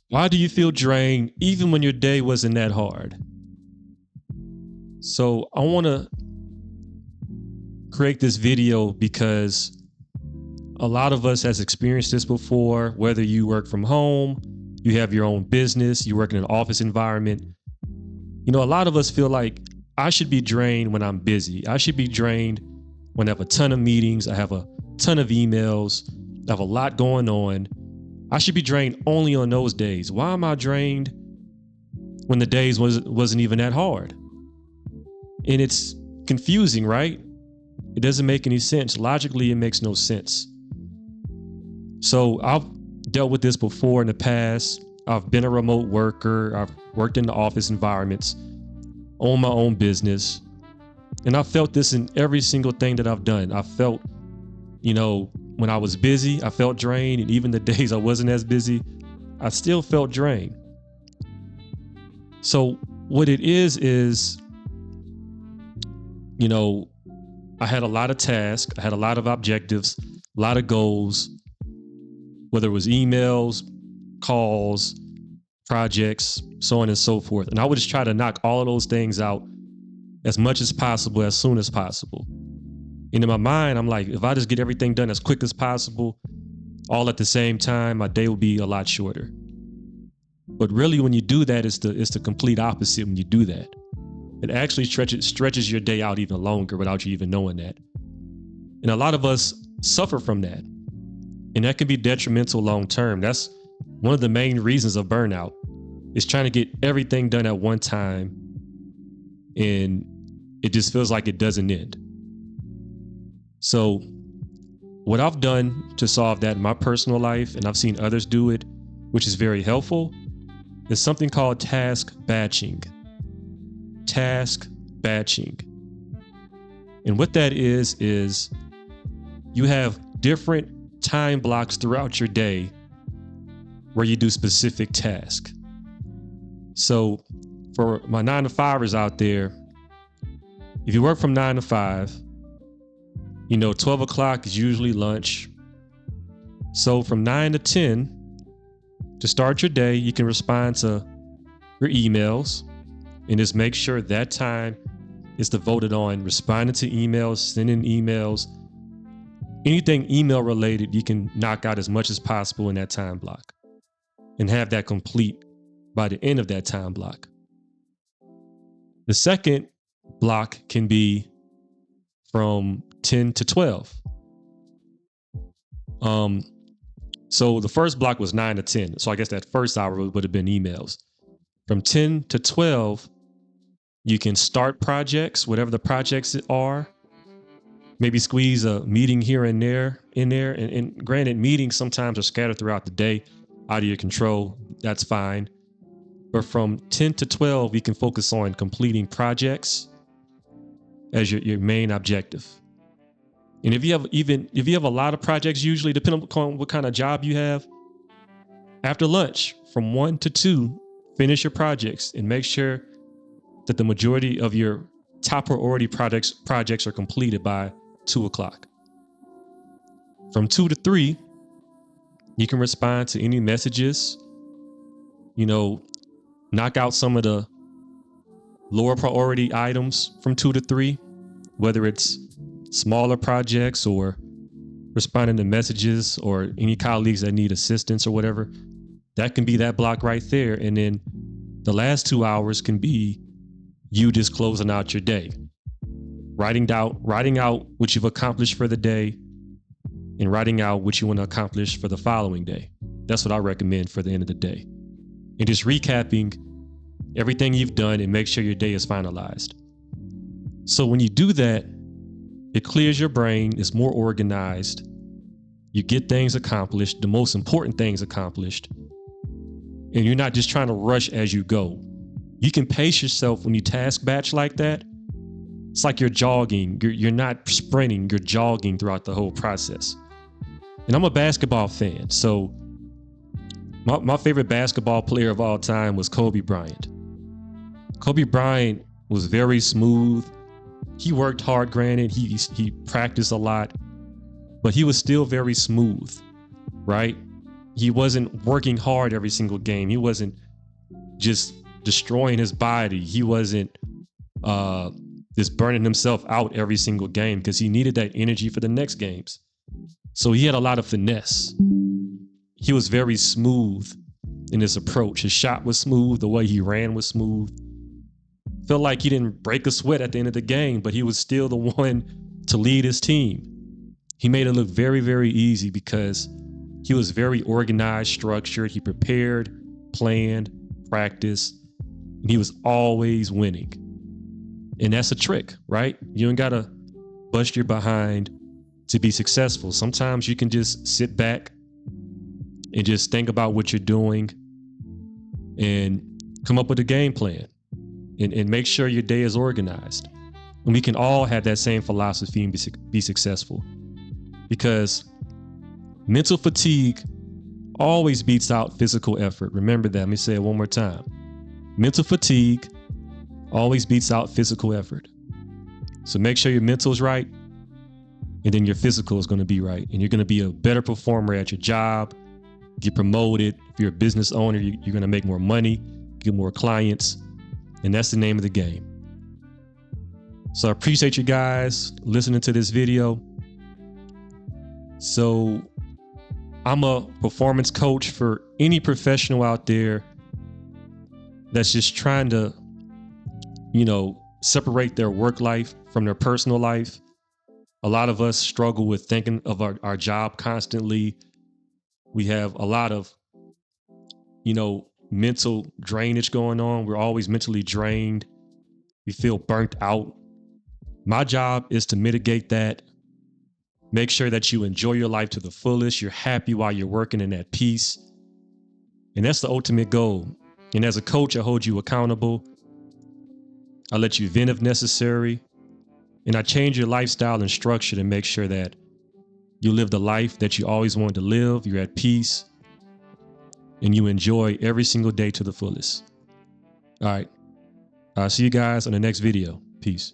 Why do you feel drained even when your day wasn't that hard? So I want to create this video because a lot of us has experienced this before, whether you work from home, you have your own business, you work in an office environment. You know, a lot of us feel like I should be drained when I'm busy. I should be drained when I have a ton of meetings, I have a ton of emails, I have a lot going on. I should be drained only on those days. Why am I drained when the days wasn't even that hard? And it's confusing, right? It doesn't make any sense. Logically, it makes no sense. So I've dealt with this before in the past. I've been a remote worker. I've worked in the office environments, own my own business. And I felt this in every single thing that I've done. I felt, when I was busy, I felt drained. And even the days I wasn't as busy, I still felt drained. So what it is, I had a lot of tasks. I had a lot of objectives, a lot of goals, whether it was emails, calls, projects, so on and so forth. And I would just try to knock all of those things out as much as possible, as soon as possible. And in my mind, I'm like, if I just get everything done as quick as possible, all at the same time, my day will be a lot shorter. But really, when you do that, it's the complete opposite when you do that. It actually stretches your day out even longer without you even knowing that. And a lot of us suffer from that. And that can be detrimental long term. That's one of the main reasons of burnout, is trying to get everything done at one time. And it just feels like it doesn't end. So what I've done to solve that in my personal life, and I've seen others do it, which is very helpful, is something called task batching. Task batching. And what that is you have different time blocks throughout your day where you do specific tasks. So for my 9-to-5ers out there, if you work from 9 to 5, 12 o'clock is usually lunch. So from 9 to 10, to start your day, you can respond to your emails and just make sure that time is devoted on responding to emails, sending emails, anything email related. You can knock out as much as possible in that time block and have that complete by the end of that time block. The second block can be from 10 to 12. So the first block was 9 to 10. So I guess that first hour would have been emails. From 10 to 12, you can start projects, whatever the projects are. Maybe squeeze a meeting here and there in there. And granted, meetings sometimes are scattered throughout the day, out of your control. That's fine. But from 10 to 12, you can focus on completing projects as your main objective. And if you have a lot of projects, usually depending on what kind of job you have, after lunch from 1 to 2, finish your projects and make sure that the majority of your top priority projects are completed by 2 o'clock. From 2 to 3, you can respond to any messages, knock out some of the lower priority items from 2 to 3, whether it's smaller projects or responding to messages or any colleagues that need assistance or whatever. That can be that block right there. And then the last 2 hours can be you just closing out your day, writing out what you've accomplished for the day and writing out what you want to accomplish for the following day. That's what I recommend for the end of the day. And just recapping everything you've done and make sure your day is finalized. So when you do that, it clears your brain, it's more organized, you get things accomplished, the most important things accomplished, and you're not just trying to rush as you go. You can pace yourself when you task batch like that. It's like you're jogging. You're not sprinting, you're jogging throughout the whole process. And I'm a basketball fan, so my favorite basketball player of all time was Kobe Bryant. Kobe Bryant was very smooth. He worked hard, granted, he practiced a lot, but he was still very smooth, right? He wasn't working hard every single game. He wasn't just destroying his body. He wasn't just burning himself out every single game because he needed that energy for the next games. So he had a lot of finesse. He was very smooth in his approach. His shot was smooth. The way he ran was smooth. Felt like he didn't break a sweat at the end of the game, but he was still the one to lead his team. He made it look very, very easy because he was very organized, structured. He prepared, planned, practiced, and he was always winning. And that's a trick, right? You ain't gotta bust your behind to be successful. Sometimes you can just sit back and just think about what you're doing and come up with a game plan and make sure your day is organized. And we can all have that same philosophy and be successful, because mental fatigue always beats out physical effort. Remember that. Let me say it one more time. Mental fatigue always beats out physical effort. So make sure your mental is right, and then your physical is going to be right. And you're going to be a better performer at your job, get promoted. If you're a business owner, you're going to make more money, get more clients. And that's the name of the game. So I appreciate you guys listening to this video. So I'm a performance coach for any professional out there that's just trying to, separate their work life from their personal life. A lot of us struggle with thinking of our job constantly. We have a lot of, mental drainage going on. We're always mentally drained. We feel burnt out. My job is to mitigate that. Make sure that you enjoy your life to the fullest. You're happy while you're working and at peace. And that's the ultimate goal. And as a coach, I hold you accountable. I let you vent if necessary. And I change your lifestyle and structure to make sure that you live the life that you always wanted to live. You're at peace. And you enjoy every single day to the fullest. All right. I'll see you guys on the next video. Peace.